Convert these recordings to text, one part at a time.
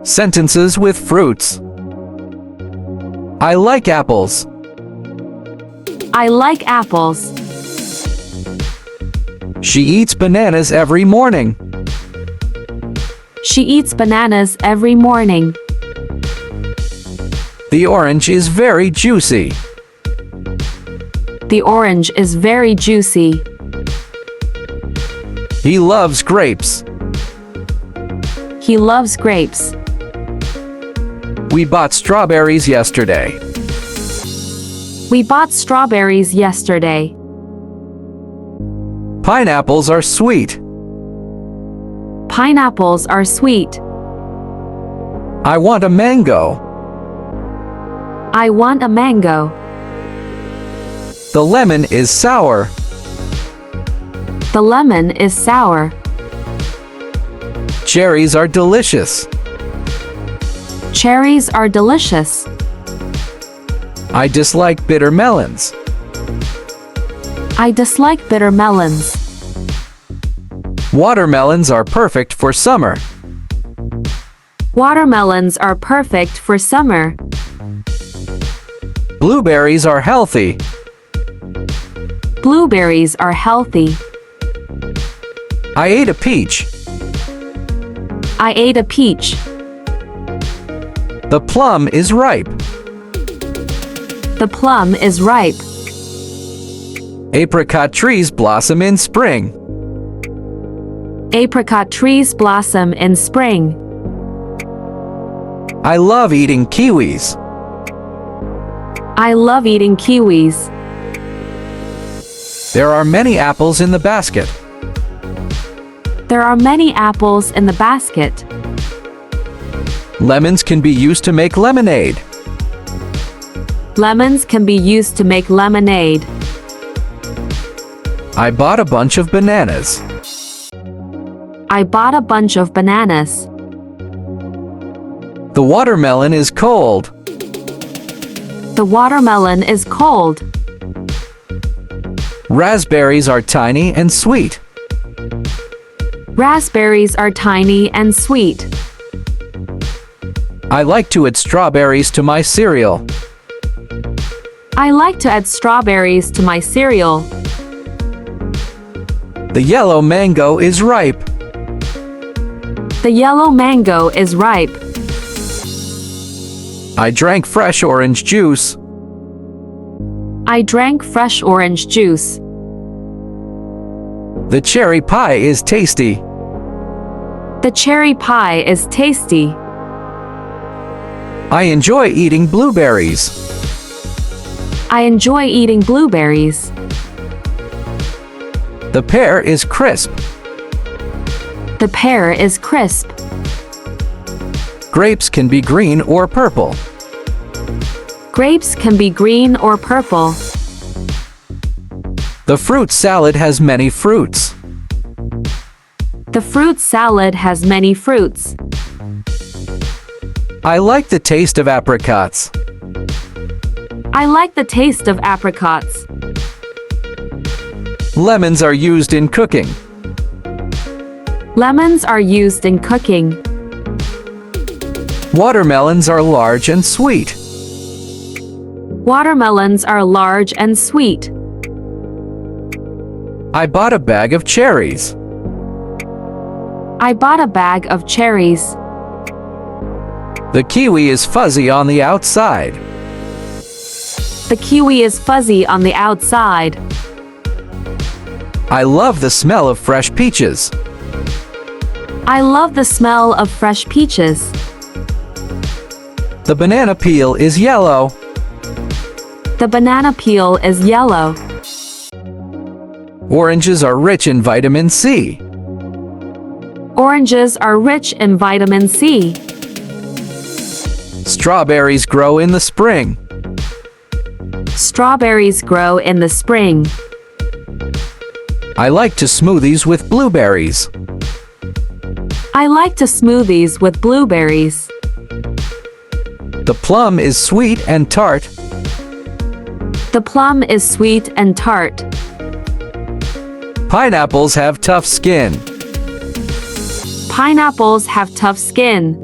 Sentences with fruits. I like apples. I like apples. She eats bananas every morning. She eats bananas every morning. The orange is very juicy. The orange is very juicy. He loves grapes. He loves grapes. We bought strawberries yesterday. We bought strawberries yesterday. Pineapples are sweet. Pineapples are sweet. I want a mango. I want a mango. The lemon is sour. The lemon is sour. Cherries are delicious. Cherries are delicious. I dislike bitter melons. I dislike bitter melons. Watermelons are perfect for summer. Watermelons are perfect for summer. Blueberries are healthy. Blueberries are healthy. I ate a peach. I ate a peach. The plum is ripe. The plum is ripe. Apricot trees blossom in spring. Apricot trees blossom in spring. I love eating kiwis. I love eating kiwis. There are many apples in the basket. There are many apples in the basket. Lemons can be used to make lemonade. Lemons can be used to make lemonade. I bought a bunch of bananas. I bought a bunch of bananas. The watermelon is cold. The watermelon is cold. Raspberries are tiny and sweet. Raspberries are tiny and sweet. I like to add strawberries to my cereal. I like to add strawberries to my cereal. The yellow mango is ripe. The yellow mango is ripe. I drank fresh orange juice. I drank fresh orange juice. The cherry pie is tasty. The cherry pie is tasty. I enjoy eating blueberries. I enjoy eating blueberries. The pear is crisp. The pear is crisp. Grapes can be green or purple. Grapes can be green or purple. The fruit salad has many fruits. The fruit salad has many fruits. I like the taste of apricots. I like the taste of apricots. Lemons are used in cooking. Lemons are used in cooking. Watermelons are large and sweet. Watermelons are large and sweet. I bought a bag of cherries. I bought a bag of cherries. The kiwi is fuzzy on the outside. The kiwi is fuzzy on the outside. I love the smell of fresh peaches. I love the smell of fresh peaches. The banana peel is yellow. The banana peel is yellow. Oranges are rich in vitamin C. Oranges are rich in vitamin C. Strawberries grow in the spring. Strawberries grow in the spring. I like to smoothies with blueberries. I like to smoothies with blueberries. The plum is sweet and tart. The plum is sweet and tart. Pineapples have tough skin. Pineapples have tough skin.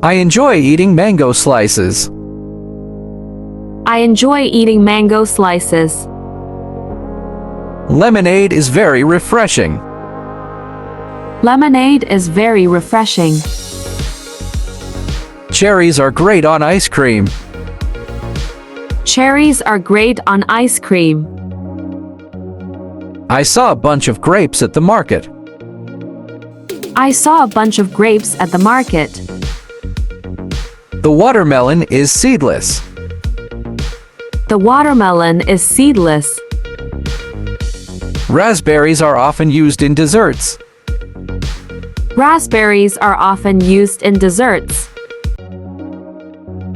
I enjoy eating mango slices. I enjoy eating mango slices. Lemonade is very refreshing. Lemonade is very refreshing. Cherries are great on ice cream. Cherries are great on ice cream. I saw a bunch of grapes at the market. I saw a bunch of grapes at the market. The watermelon is seedless. The watermelon is seedless. Raspberries are often used in desserts. Raspberries are often used in desserts.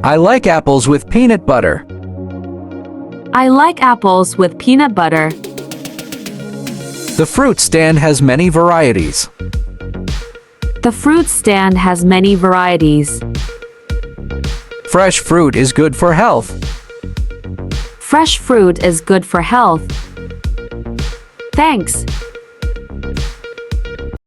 I like apples with peanut butter. I like apples with peanut butter. The fruit stand has many varieties. The fruit stand has many varieties. Fresh fruit is good for health. Fresh fruit is good for health. Thanks.